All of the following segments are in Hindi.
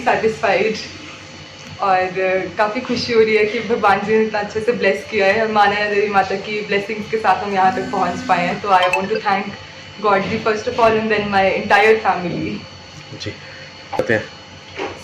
सेटिस्फाइड और काफ़ी खुशी हो रही है कि भगवान जी ने इतना अच्छे से ब्लेस किया है। माना है देवी माता की ब्लेसिंग्स के साथ हम यहाँ तक पहुँच पाए हैं। तो I want to thank God ji first of all and then my entire family. जी कहते हैं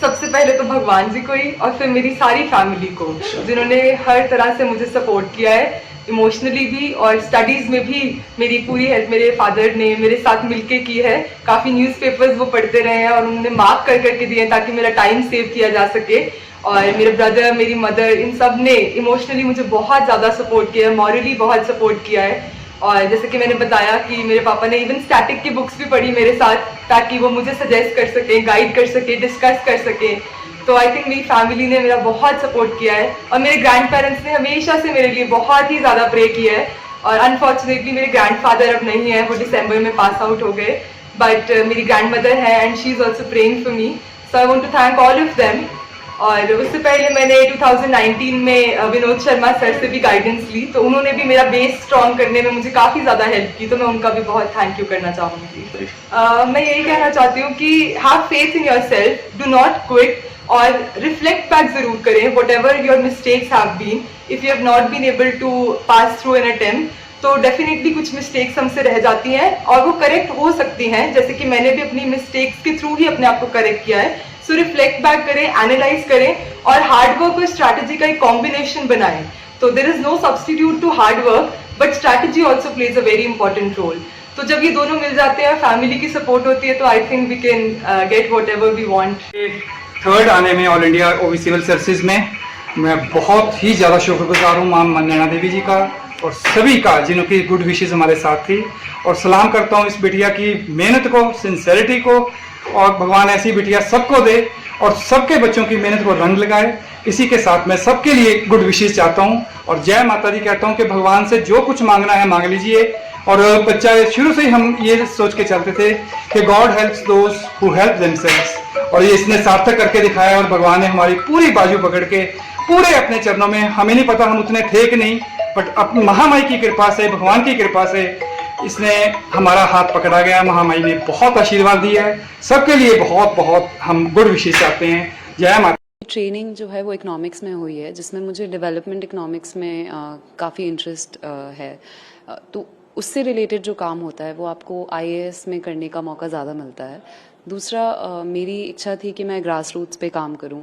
सबसे पहले तो भगवान जी को ही और फिर मेरी सारी फैमिली को, जिन्होंने हर तरह से मुझे सपोर्ट किया है, इमोशनली भी और स्टडीज़ में भी। मेरी पूरी हेल्प मेरे फादर ने मेरे साथ मिलके की है। काफ़ी न्यूज़पेपर्स वो पढ़ते रहे हैं और उन्होंने मार्क कर करके दिए ताकि मेरा टाइम सेव किया जा सके। और मेरे ब्रदर, मेरी मदर, इन सब ने इमोशनली मुझे बहुत ज़्यादा सपोर्ट किया है, मॉरली बहुत सपोर्ट किया है। और जैसे कि मैंने बताया कि मेरे पापा ने इवन स्टैटिक की बुक्स भी पढ़ी मेरे साथ ताकि वो मुझे सजेस्ट कर सके, गाइड कर सके, डिस्कस कर सके। तो आई थिंक मेरी फैमिली ने मेरा बहुत सपोर्ट किया है और मेरे ग्रैंड पेरेंट्स ने हमेशा से मेरे लिए बहुत ही ज़्यादा प्रे किया है। और अनफॉर्चुनेटली मेरे ग्रैंडफादर अब नहीं है, वो दिसंबर में पास आउट हो गए, बट मेरी ग्रैंड मदर है and she is also praying for me. So I want to thank all of them. और उससे पहले मैंने 2019 में विनोद शर्मा सर से भी गाइडेंस ली, तो उन्होंने भी मेरा बेस स्ट्रॉन्ग करने में मुझे काफ़ी ज़्यादा हेल्प की, तो मैं उनका भी बहुत थैंक यू करना चाहूँगी। मैं यही कहना चाहती हूँ कि have faith in yourself, do not quit और रिफ्लेक्ट बैक ज़रूर करें whatever your mistakes have been. If you have not been able to pass through an attempt, तो डेफिनेटली कुछ मिस्टेक्स हमसे रह जाती हैं और वो करेक्ट हो सकती हैं, जैसे कि मैंने भी अपनी मिस्टेक्स के थ्रू ही अपने आप को करेक्ट किया है। सो रिफ्लेक्ट बैक करें, एनालाइज करें और हार्ड वर्क और स्ट्रैटेजी का एक कॉम्बिनेशन बनाएं। तो there is no substitute to hard work, but strategy also plays a very important role. तो जब ये दोनों मिल जाते हैं, फैमिली की सपोर्ट होती है, तो I think we can get whatever we want. Third आने में all India OB civil services में मैं बहुत ही ज़्यादा शुक्रगुजार हूँ मां नैना देवी जी का और सभी का जिनकी गुड विशेज़ हमारे साथ थी। और सलाम करता हूँ इस बिटिया की मेहनत को, सिंसेरिटी को, और भगवान ऐसी बिटिया सबको दे और सबके बच्चों की मेहनत को रंग लगाए। इसी के साथ मैं सबके लिए गुड विशेज़ चाहता हूँ और जय माता दी कहता हूँ कि भगवान से जो कुछ मांगना है मांग लीजिए। और बच्चा शुरू से ही हम ये सोच के चलते थे कि God helps those who help themselves, और ये इसने सार्थक करके दिखाया। और भगवान ने हमारी पूरी बाजू पकड़ के पूरे अपने चरणों में, हमें नहीं पता हम उतने थे कि नहीं, बट अपनी महामाई की कृपा से, भगवान की कृपा से इसने हमारा हाथ पकड़ा गया। महामाई ने बहुत आशीर्वाद दिया है। सबके लिए बहुत बहुत हम गुड विशेष चाहते हैं। जय माता। ट्रेनिंग जो है वो इकोनॉमिक्स में हुई है, जिसमें मुझे डेवलपमेंट इकोनॉमिक्स में काफ़ी इंटरेस्ट है। तो उससे रिलेटेड जो काम होता है वो आपको आईएएस में करने का मौका ज़्यादा मिलता है। दूसरा, मेरी इच्छा थी कि मैं ग्रास रूट्स पे काम करूं,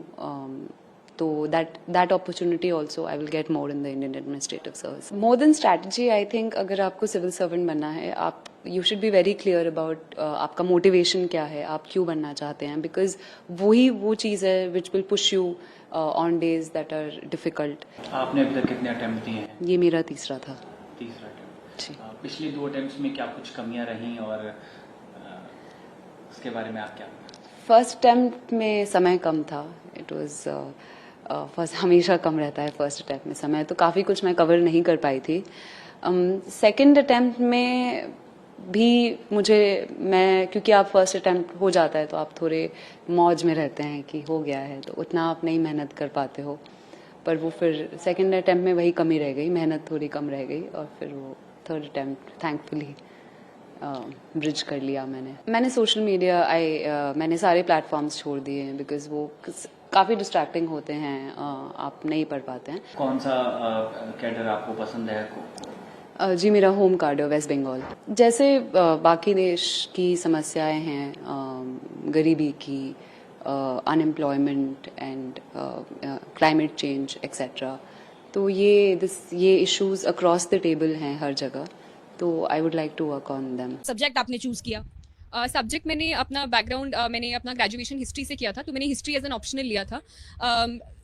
तो that opportunity also I will get more in the Indian administrative service. More than strategy, I think अगर आपको सिविल सर्वेंट बनना है, आप you should be very clear about आपका मोटिवेशन क्या है, आप क्यों बनना चाहते हैं, बिकॉज वही वो चीज़ है which will push you on days that are difficult. आपने अभी तक कितने अटेम्प्ट दिए हैं? ये मेरा तीसरा था। तीसरा अटेम्प्ट। जी। पिछले 2 अटेम्प्ट्स में क्या कुछ कमियां रहीं और उसके बारे में आप क्या? फर्स्ट अटेम्प्ट में समय कम था। इट वाज फर्स्ट हमेशा कम रहता है फर्स्ट अटेम्प्ट में समय, तो काफ़ी कुछ मैं कवर नहीं कर पाई थी। सेकंड अटेम्प्ट में भी मैं क्योंकि आप फर्स्ट अटेम्प्ट हो जाता है तो आप थोड़े मौज में रहते हैं कि हो गया है, तो उतना आप नहीं मेहनत कर पाते हो। पर वो फिर सेकंड अटेम्प्ट में वही कमी रह गई, मेहनत थोड़ी कम रह गई, और फिर वो थर्ड अटेम्प्ट थैंकफुली ब्रिज कर लिया मैंने सोशल मीडिया मैंने सारे प्लेटफॉर्म्स छोड़ दिए हैं, बिकॉज वो काफ़ी डिस्ट्रैक्टिंग होते हैं, आप नहीं पढ़ पाते हैं। कौन सा कैडर आपको पसंद है? जी, मेरा होम कार्ड है वेस्ट बंगाल। जैसे बाकी देश की समस्याएं हैं, गरीबी की, unemployment and climate change etcetera, तो ये इश्यूज अक्रॉस द टेबल हैं हर जगह, तो I would like to work on them. Subject आपने चूज़ किया? सब्जेक्ट मैंने अपना बैकग्राउंड मैंने अपना ग्रेजुएशन हिस्ट्री से किया था, तो मैंने हिस्ट्री एज एन ऑप्शनल लिया था।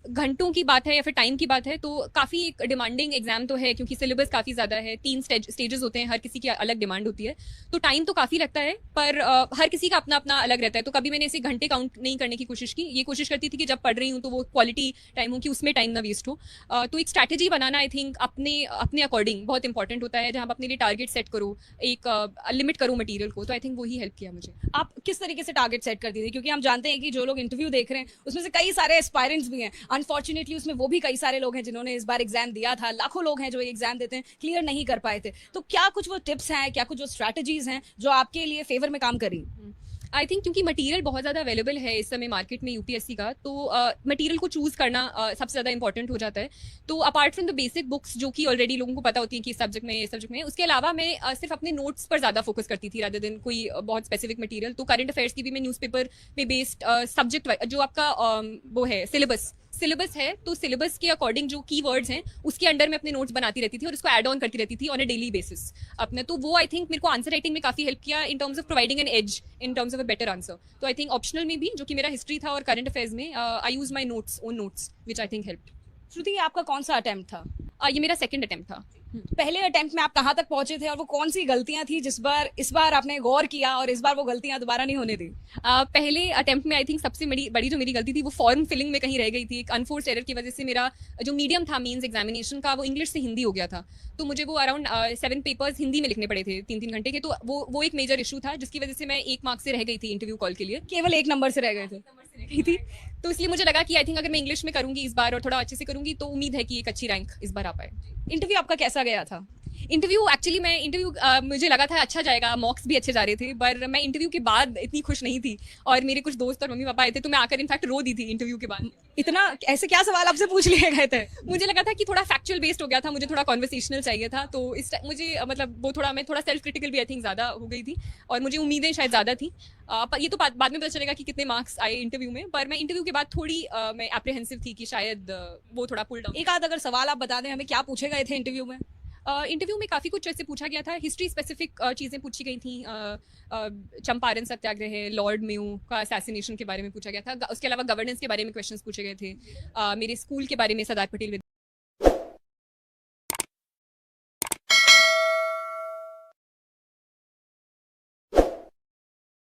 घंटों की बात है या फिर टाइम की बात है तो काफ़ी एक डिमांडिंग एग्जाम तो है, क्योंकि सिलेबस काफ़ी ज़्यादा है, 3 स्टेजेस होते हैं, हर किसी की अलग डिमांड होती है, तो टाइम तो काफ़ी लगता है, पर हर किसी का अपना अपना अलग रहता है। तो कभी मैंने इसे घंटे काउंट नहीं करने की कोशिश की, ये कोशिश करती थी कि जब पढ़ रही हूँ तो वो क्वालिटी टाइम हो कि उसमें टाइम ना वेस्ट हो। तो एक स्ट्रैटेजी बनाना आई थिंक अपने अकॉर्डिंग बहुत इंपॉर्टेंट होता है, जहाँ आप अपने लिए टारगेट सेट करो, एक लिमिट करो मटीरियल को, तो आई थिंक वही हेल्प किया मुझे। आप किस तरीके से टारगेट सेट करती थी, क्योंकि हम जानते हैं कि जो लोग इंटरव्यू देख रहे हैं उसमें से कई सारे एस्पायरेंट्स भी हैं, अनफॉर्चुनेटली उसमें वो भी कई सारे लोग हैं जिन्होंने इस बार एग्जाम दिया था, लाखों लोग हैं जो एग्जाम देते हैं क्लियर नहीं कर पाए थे, तो क्या कुछ वो टिप्स हैं, क्या कुछ वो स्ट्रैटेजीज हैं जो आपके लिए फेवर में काम करी? आई थिंक क्योंकि मटेरियल बहुत ज़्यादा अवेलेबल है इस समय मार्केट में यूपीएससी का, तो मटेरियल को चूज़ करना सबसे ज़्यादा इंपॉर्टेंट हो जाता है। तो apart from the basic books जो कि ऑलरेडी लोगों को पता होती है कि इस सब्जेक्ट में, इस सब्जेक्ट में, उसके अलावा मैं सिर्फ अपने नोट्स पर ज़्यादा फोकस करती थी रादर देन कोई बहुत स्पेसिफिक मटेरियल। तो करंट अफेयर्स की भी मैं न्यूज़पेपर पे बेस्ड सब्जेक्ट जो आपका वो है सिलेबस है, तो सिलेबस के अकॉर्डिंग जो कीवर्ड्स हैं उसके अंडर में अपने नोट्स बनाती रहती थी और उसको ऐड ऑन करती रहती थी ऑन अ डेली बेसिस अपने। तो वो आई थिंक मेरे को आंसर राइटिंग में काफ़ी हेल्प किया in terms of providing an edge in terms of a better answer. तो आई थिंक ऑप्शनल में भी जो कि मेरा हिस्ट्री था और करंट अफेयर्स में I use my own notes which I think help. Shruti, ये आपका कौन सा अटेम्प्ट था? ये मेरा सेकंड अटेम्प्ट था। पहले अटेम्प्ट में आप कहाँ तक पहुंचे थे और वो कौन सी गलतियां थी इस बार आपने गौर किया और इस बार वो गलतियां दोबारा नहीं होने दी? पहले अटेम्प्ट में आई थिंक सबसे बड़ी जो मेरी गलती थी वो फॉर्म फिलिंग में कहीं रह गई थी। एक अनफोर्स्ड एरर की वजह से मेरा जो मीडियम था मींस एग्जामिनेशन का वो इंग्लिश से हिंदी हो गया था। तो मुझे वो अराउंड 7 पेपर्स हिंदी में लिखने पड़े थे 3-3 घंटे के। तो वो एक मेजर इशू था जिसकी वजह से मैं 1 मार्क्स से रह गई थी इंटरव्यू कॉल के लिए। केवल 1 नंबर से रह गए थे? गई थी। तो इसलिए मुझे लगा कि आई थिंक अगर मैं इंग्लिश में करूंगी इस बार और थोड़ा अच्छे से करूंगी तो उम्मीद है कि एक अच्छी रैंक इस बार आ पाए। इंटरव्यू आपका कैसा गया था? इंटरव्यू एक्चुअली मुझे लगा था अच्छा जाएगा, मॉक्स भी अच्छे जा रहे थे, पर मैं इंटरव्यू के बाद इतनी खुश नहीं थी और मेरे कुछ दोस्त और मम्मी पापा आए थे तो मैं आकर इनफैक्ट रो दी थी इंटरव्यू के बाद। इतना ऐसे क्या सवाल आपसे पूछ लिए गए थे? मुझे लगा था कि थोड़ा फैक्चुअल बेस्ड हो गया था, मुझे थोड़ा कॉन्वर्सेशनल चाहिए था। तो मुझे मतलब मैं थोड़ा सेल्फ क्रिटिकल भी आई थिंक ज़्यादा हो गई थी और मुझे उम्मीदें शायद ज़्यादा थी। पर ये तो बाद में पता चलेगा कि कितने मार्क्स आए इंटरव्यू में, पर मैं इंटरव्यू के बाद थोड़ी मैं एप्रीहेंसिव थी कि शायद वो थोड़ा पुल डाउन। एक आध अगर सवाल आप बता दें हमें, क्या पूछे गए थे इंटरव्यू में? इंटरव्यू में काफ़ी कुछ ऐसे पूछा गया था, हिस्ट्री स्पेसिफिक चीज़ें पूछी गई थी। चंपारण सत्याग्रह, लॉर्ड मेयो का असैसिनेशन के बारे में पूछा गया था। उसके अलावा गवर्नेंस के बारे में क्वेश्चंस पूछे गए थे। मेरे स्कूल के बारे में, सरदार पटेल